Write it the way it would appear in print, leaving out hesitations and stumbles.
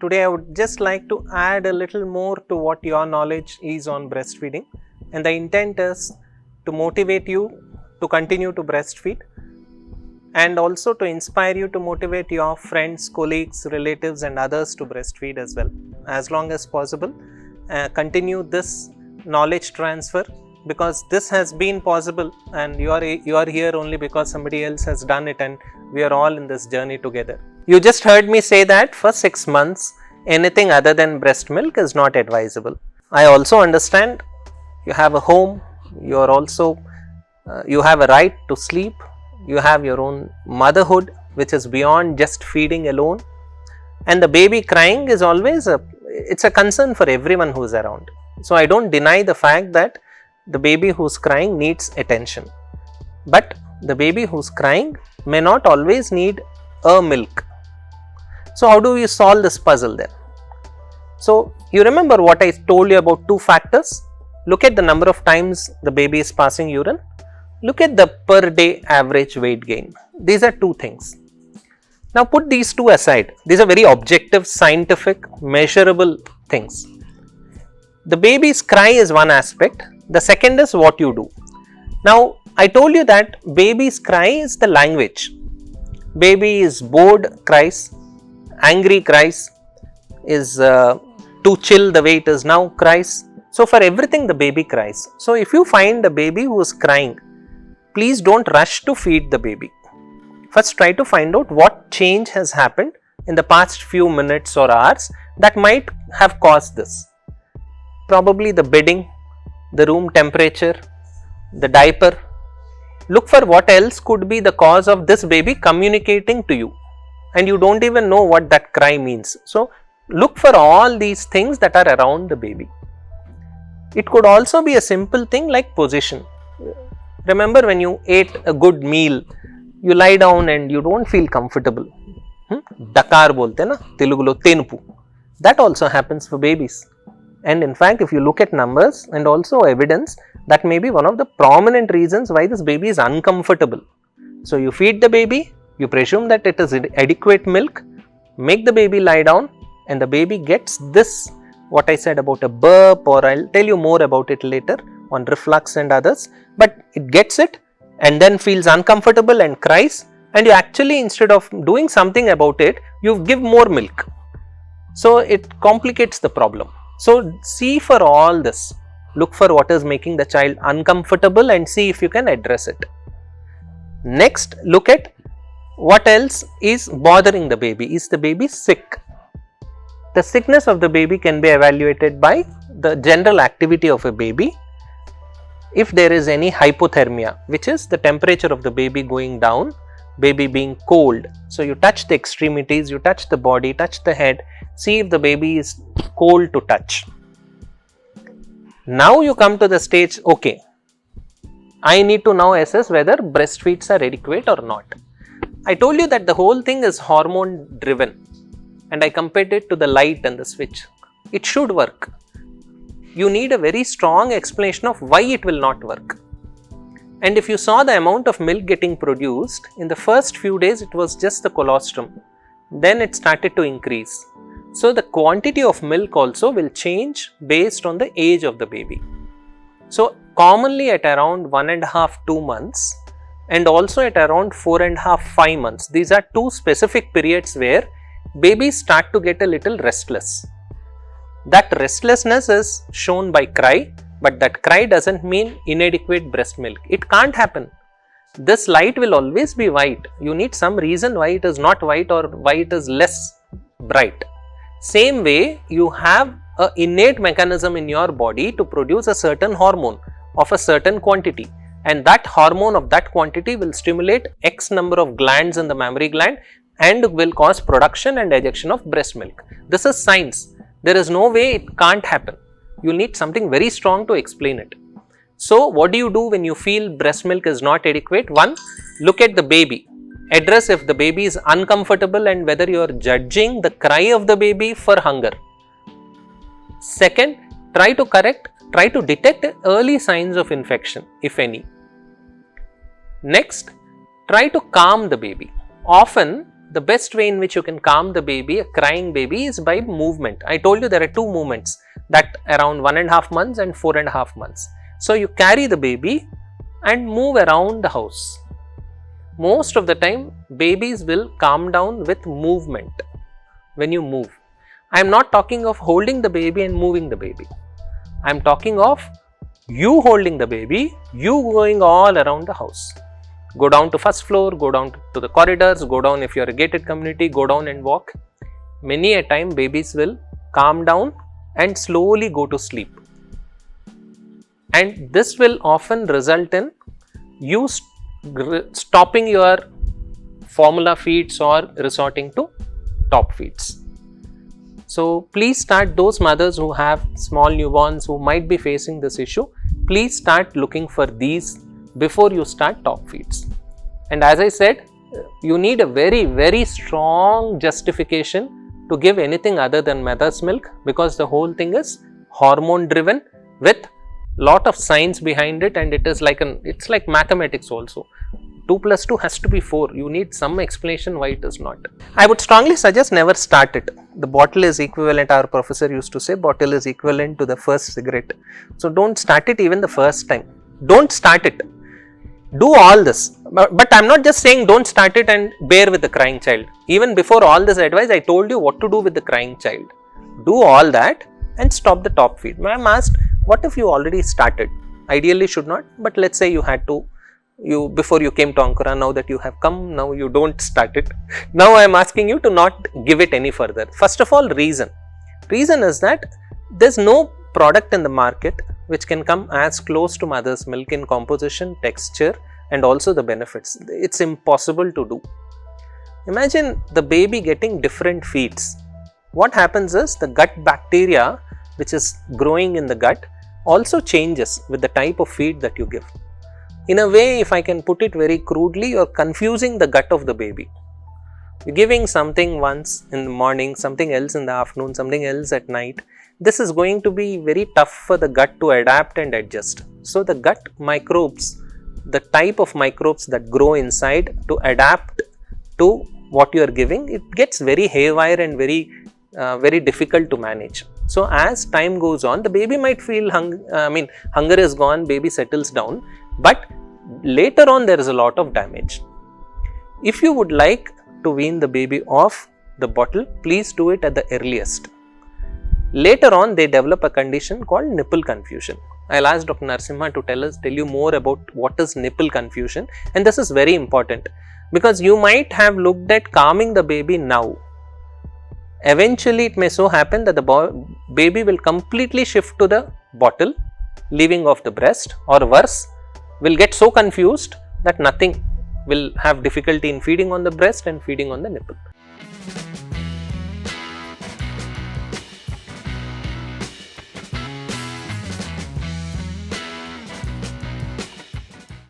Today I would just like to add a little more to what your knowledge is on breastfeeding, and the intent is to motivate you to continue to breastfeed and also to inspire you to motivate your friends, colleagues, relatives and others to breastfeed as well. As long as possible, continue this knowledge transfer, because this has been possible and you are here only because somebody else has done it, and we are all in this journey together. You just heard me say that for 6 months anything other than breast milk is not advisable. I also understand you have a home, you are also you have a right to sleep, you have your own motherhood which is beyond just feeding alone, and the baby crying is always it's a concern for everyone who is around. So I don't deny the fact that the baby who's crying needs attention, but the baby who's crying may not always need a milk. So how do we solve this puzzle then? So you remember what I told you about 2 factors. Look at the number of times the baby is passing urine. Look at the per day average weight gain. These are 2 things. Now put these 2 aside. These are very objective, scientific, measurable things. The baby's cry is one aspect. The second is what you do. Now I told you that baby's cry is the language. Baby is bored, cries. Angry, cries. Is too chill the way it is now, cries. So for everything the baby cries. So if you find a baby who is crying, please don't rush to feed the baby. First try to find out what change has happened in the past few minutes or hours that might have caused this. Probably the bedding, the room temperature, the diaper. Look for what else could be the cause of this baby communicating to you, and you don't even know what that cry means. So look for all these things that are around the baby. It could also be a simple thing like position. Remember, when you ate a good meal, you lie down and you don't feel comfortable. Dakar bolte na, Telugulo tenpu. That also happens for babies. And in fact, if you look at numbers and also evidence, that may be one of the prominent reasons why this baby is uncomfortable. So you feed the baby, you presume that it is adequate milk, make the baby lie down, and the baby gets this, what I said about a burp, or I'll tell you more about it later on reflux and others, but it gets it and then feels uncomfortable and cries, and you actually, instead of doing something about it, you give more milk. So it complicates the problem. So see for all this, look for what is making the child uncomfortable and see if you can address it. Next, look at what else is bothering the baby. Is the baby sick? The sickness of the baby can be evaluated by the general activity of a baby. If there is any hypothermia, which is the temperature of the baby going down, baby being cold. So you touch the extremities, you touch the body, touch the head, see if the baby is cold to touch. Now you come to the stage, okay, I need to now assess whether breastfeeds are adequate or not. I told you that the whole thing is hormone driven, and I compared it to the light and the switch. It should work. You need a very strong explanation of why it will not work. And if you saw the amount of milk getting produced, in the first few days it was just the colostrum. Then it started to increase. So the quantity of milk also will change based on the age of the baby. So commonly at around 1.5–2 months, and also at around 4.5–5 months. These are 2 specific periods where babies start to get a little restless. That restlessness is shown by cry, but that cry doesn't mean inadequate breast milk. It can't happen. This light will always be white. You need some reason why it is not white or why it is less bright. Same way, you have an innate mechanism in your body to produce a certain hormone of a certain quantity, and that hormone of that quantity will stimulate X number of glands in the mammary gland and will cause production and ejection of breast milk. This is science. There is no way it can't happen. You need something very strong to explain it. So what do you do when you feel breast milk is not adequate? 1, look at the baby. Address if the baby is uncomfortable and whether you are judging the cry of the baby for hunger. Second, try to detect early signs of infection, if any. Next, try to calm the baby. Often the best way in which you can calm the baby, a crying baby, is by movement. I told you there are two movements, that around 1.5 months and 4.5 months. So you carry the baby and move around the house. Most of the time babies will calm down with movement. When you move, I am not talking of holding the baby and moving the baby. I am talking of you holding the baby, you going all around the house. Go down to first floor, go down to the corridors, go down if you are a gated community, go down and walk. Many a time babies will calm down and slowly go to sleep. And this will often result in you stopping your formula feeds or resorting to top feeds. So please start, those mothers who have small newborns who might be facing this issue, please start looking for these before you start top feeds. And as I said, you need a very strong justification to give anything other than mother's milk, because the whole thing is hormone driven with lot of science behind it, and it is like it's like mathematics also. 2 plus 2 has to be 4. You need some explanation why it is not. I would strongly suggest never start it. The bottle is equivalent, our professor used to say, bottle is equivalent to the first cigarette. So don't start it even the first time. Don't start it. Do all this. But I am not just saying don't start it and bear with the crying child. Even before all this advice, I told you what to do with the crying child. Do all that and stop the top feed. I am asked, what if you already started? Ideally should not, but let's say you had to, before you came to Ankura, now that you have come, now you don't start it. Now I am asking you to not give it any further. First of all, reason. Reason is that there is no product in the market which can come as close to mother's milk in composition, texture and also the benefits. It's impossible to do. Imagine the baby getting different feeds. What happens is the gut bacteria which is growing in the gut also changes with the type of feed that you give. In a way, if I can put it very crudely, you are confusing the gut of the baby. You're giving something once in the morning, something else in the afternoon, something else at night. This is going to be very tough for the gut to adapt and adjust. So the gut microbes, the type of microbes that grow inside to adapt to what you are giving, it gets very haywire and very difficult to manage. So as time goes on, the baby might feel hunger is gone, baby settles down, but later on there is a lot of damage. If you would like to wean the baby off the bottle, please do it at the earliest. Later on, they develop a condition called nipple confusion. I'll ask Dr. Narasimha to tell you more about what is nipple confusion, and this is very important because you might have looked at calming the baby now. Eventually, it may so happen that the baby will completely shift to the bottle, leaving off the breast, or worse, will get so confused that nothing, will have difficulty in feeding on the breast and feeding on the nipple.